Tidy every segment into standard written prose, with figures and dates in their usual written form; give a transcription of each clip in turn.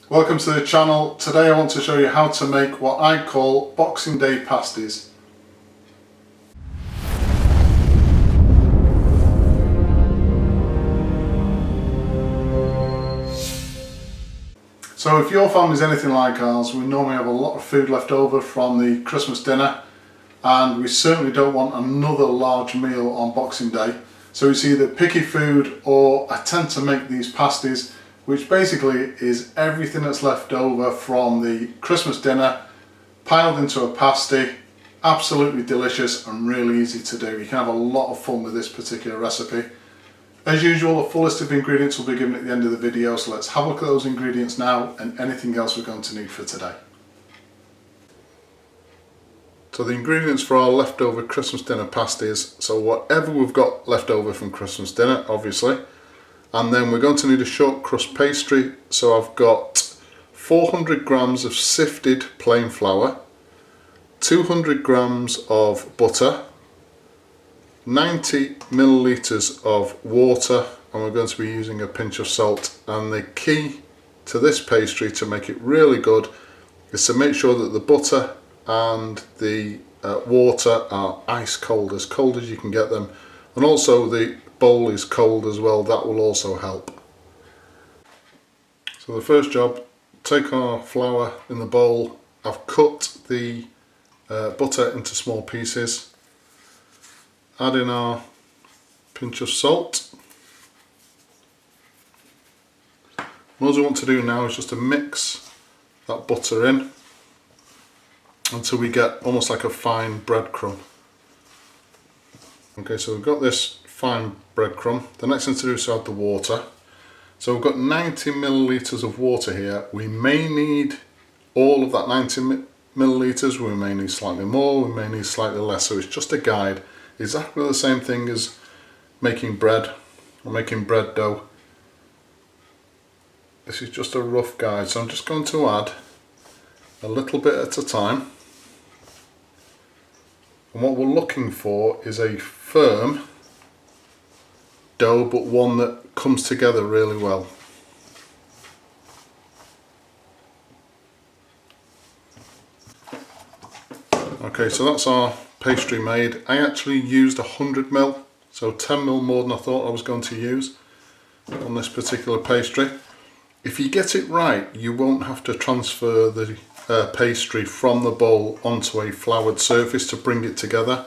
Welcome to the channel. Today I want to show you how to make what I call Boxing Day pasties. So if your family is anything like ours, we normally have a lot of food left over from the Christmas dinner, and we certainly don't want another large meal on Boxing Day. So it's either picky food, or I tend to make these pasties, which basically is everything that's left over from the Christmas dinner piled into a pasty. Absolutely delicious and really easy to do. You can have a lot of fun with this particular recipe. As usual, a full list of ingredients will be given at the end of the video, so let's have a look at those ingredients now and anything else we're going to need for today. So the ingredients for our leftover Christmas dinner pasties, so whatever we've got left over from Christmas dinner, obviously. And then we're going to need a short crust pastry. So I've got 400 grams of sifted plain flour, 200 grams of butter, 90 milliliters of water, and we're going to be using a pinch of salt. And the key to this pastry to make it really good is to make sure that the butter and the water are ice cold as you can get them, and also the bowl is cold as well. That will also help. So the first job, take our flour in the bowl. I've cut the butter into small pieces, add in our pinch of salt. What I want to do now is just to mix that butter in until we get almost like a fine breadcrumb. Okay, so we've got this fine breadcrumb. The next thing to do is to add the water. So we've got 90 milliliters of water here. We may need all of that 90 milliliters, we may need slightly more, we may need slightly less, so it's just a guide. Exactly the same thing as making bread or making bread dough. This is just a rough guide, so I'm just going to add a little bit at a time. And what we're looking for is a firm dough, but one that comes together really well. Okay, so that's our pastry made. I actually used 100 ml, so 10 ml more than I thought I was going to use on this particular pastry. If you get it right, you won't have to transfer the pastry from the bowl onto a floured surface to bring it together.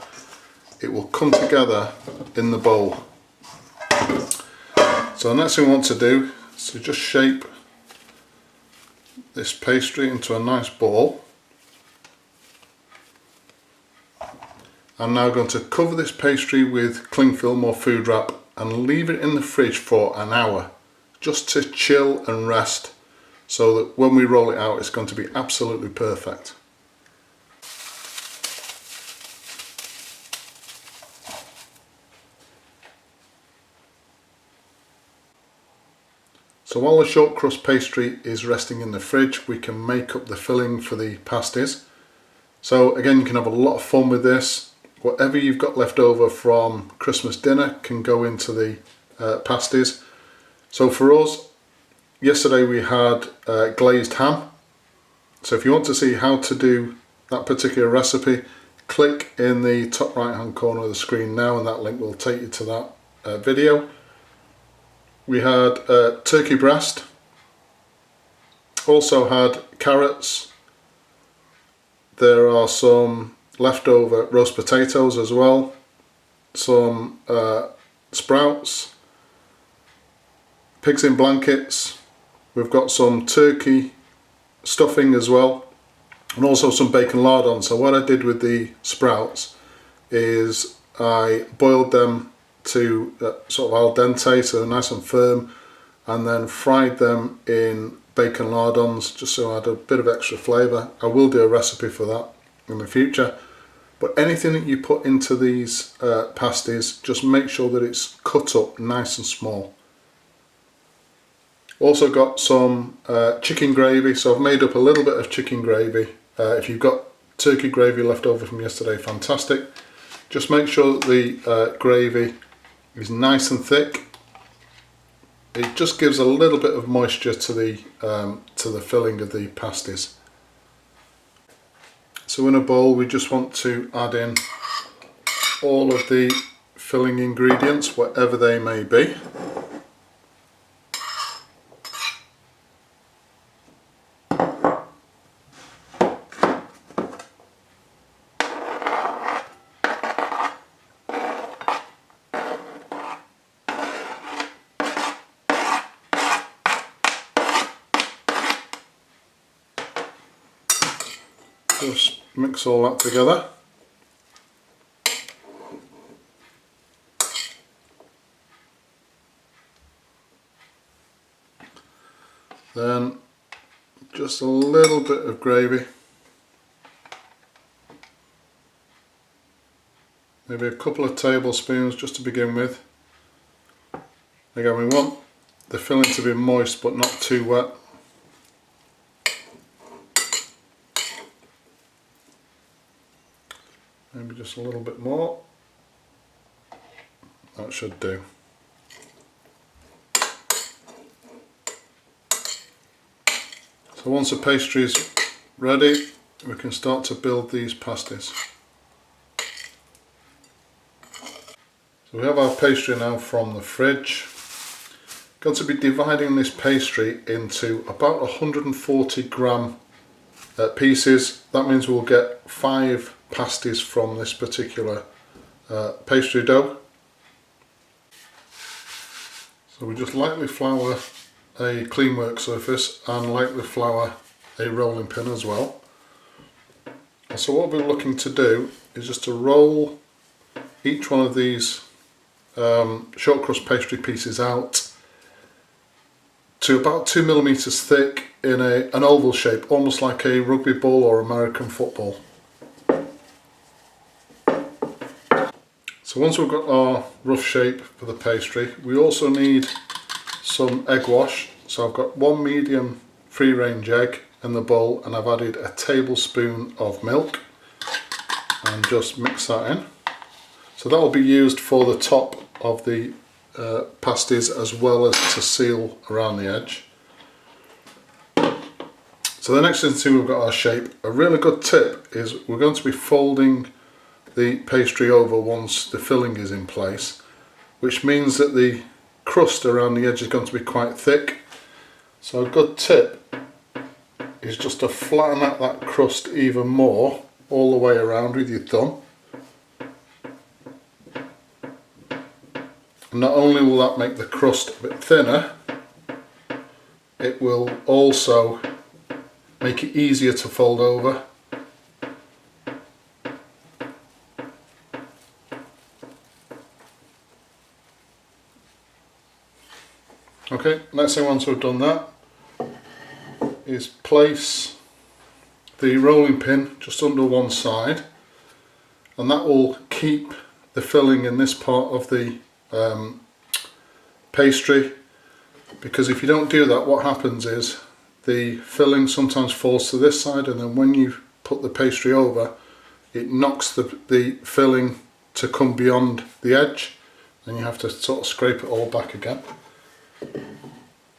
It will come together in the bowl. So the next thing we want to do is to just shape this pastry into a nice ball. I'm now going to cover this pastry with cling film or food wrap and leave it in the fridge for an hour, just to chill and rest, so that when we roll it out it's going to be absolutely perfect. So while the short crust pastry is resting in the fridge, we can make up the filling for the pasties. So again, you can have a lot of fun with this. Whatever you've got left over from Christmas dinner can go into the pasties. So for us, yesterday we had glazed ham. So if you want to see how to do that particular recipe, click in the top right hand corner of the screen now, and that link will take you to that video. We had turkey breast, also had carrots. There are some leftover roast potatoes as well, some sprouts, pigs in blankets. We've got some turkey stuffing as well, and also some bacon lardons. So what I did with the sprouts is I boiled them to sort of al dente, so nice and firm, and then fried them in bacon lardons just so I had a bit of extra flavour. I will do a recipe for that in the future, but anything that you put into these pasties, just make sure that it's cut up nice and small. Also got some chicken gravy, so I've made up a little bit of chicken gravy. If you've got turkey gravy left over from yesterday, fantastic. Just make sure that the gravy is nice and thick. it just gives a little bit of moisture to the filling of the pasties. So in a bowl we just want to add in all of the filling ingredients, whatever they may be. Just mix all that together. Then just a little bit of gravy, maybe a couple of tablespoons just to begin with. Again, we want the filling to be moist but not too wet. Maybe just a little bit more. That should do. So once the pastry is ready, we can start to build these pasties. So we have our pastry now from the fridge. Going to be dividing this pastry into about 140 gram pieces. That means we'll get 5 pasties from this particular pastry dough. So we just lightly flour a clean work surface and lightly flour a rolling pin as well. And so what we're looking to do is just to roll each one of these short crust pastry pieces out to about 2 millimeters thick in an oval shape, almost like a rugby ball or American football. So once we've got our rough shape for the pastry, we also need some egg wash. So I've got 1 medium free range egg in the bowl and I've added a tablespoon of milk and just mix that in. So that will be used for the top of the pasties as well as to seal around the edge. So the next thing we've got our shape. A really good tip is we're going to be folding the pastry over once the filling is in place, which means that the crust around the edge is going to be quite thick. So a good tip is just to flatten out that crust even more all the way around with your thumb. And not only will that make the crust a bit thinner, it will also make it easier to fold over. Okay, next thing once we've done that is place the rolling pin just under one side, and that will keep the filling in this part of the pastry, because if you don't do that, what happens is the filling sometimes falls to this side, and then when you put the pastry over, it knocks the filling to come beyond the edge, and you have to sort of scrape it all back again.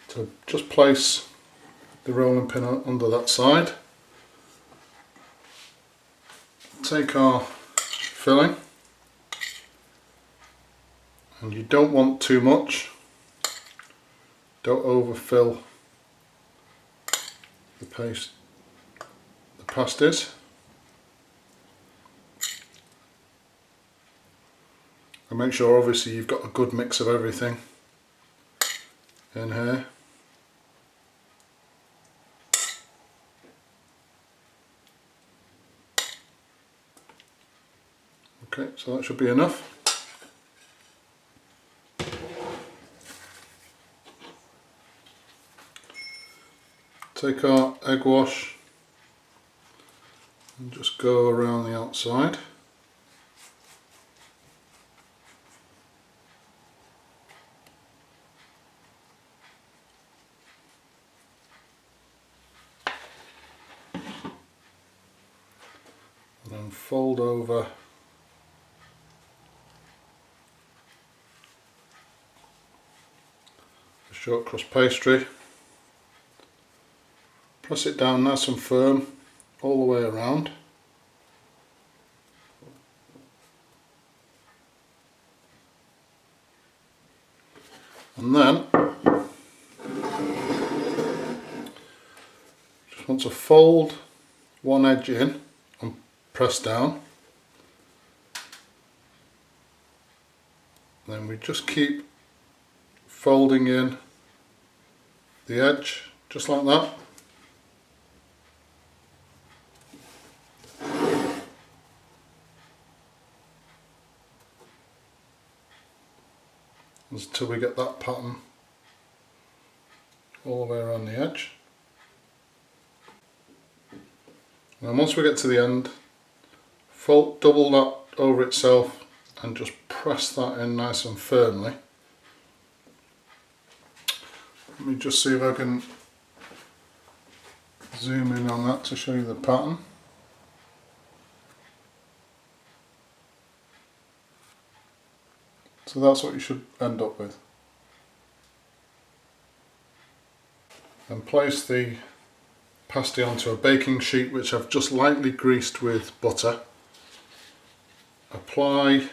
So just place the rolling pin under that side. Take our filling, and you don't want too much. Don't overfill the pasties. And make sure obviously you've got a good mix of everything in here. Okay, so that should be enough. Take our egg wash and just go around the outside. And then fold over short crust pastry. Press it down nice and firm all the way around. And then just want to fold one edge in and press down. Then we just keep folding in the edge just like that. Until we get that pattern all the way around the edge. And once we get to the end, fold, double that over itself and just press that in nice and firmly. Let me just see if I can zoom in on that to show you the pattern. So that's what you should end up with. Then place the pasty onto a baking sheet which I've just lightly greased with butter. Apply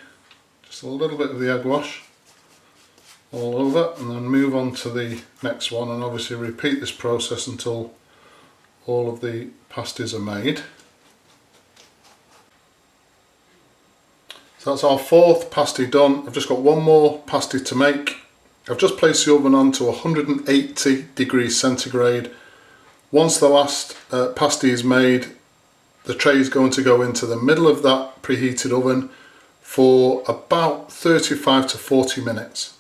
just a little bit of the egg wash all over and then move on to the next one, and obviously repeat this process until all of the pasties are made. So that's our fourth pasty done. I've just got one more pasty to make. I've just placed the oven on to 180 degrees centigrade. Once the last pasty is made, the tray is going to go into the middle of that preheated oven for about 35 to 40 minutes.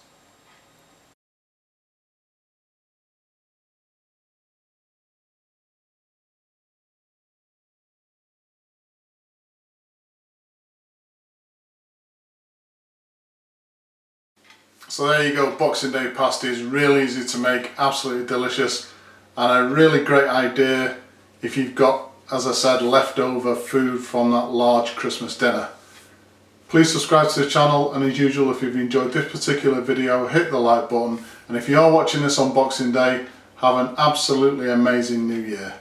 So there you go, Boxing Day pasties, really easy to make, absolutely delicious, and a really great idea if you've got, as I said, leftover food from that large Christmas dinner. Please subscribe to the channel, and as usual, if you've enjoyed this particular video, hit the like button, and if you are watching this on Boxing Day, have an absolutely amazing New Year.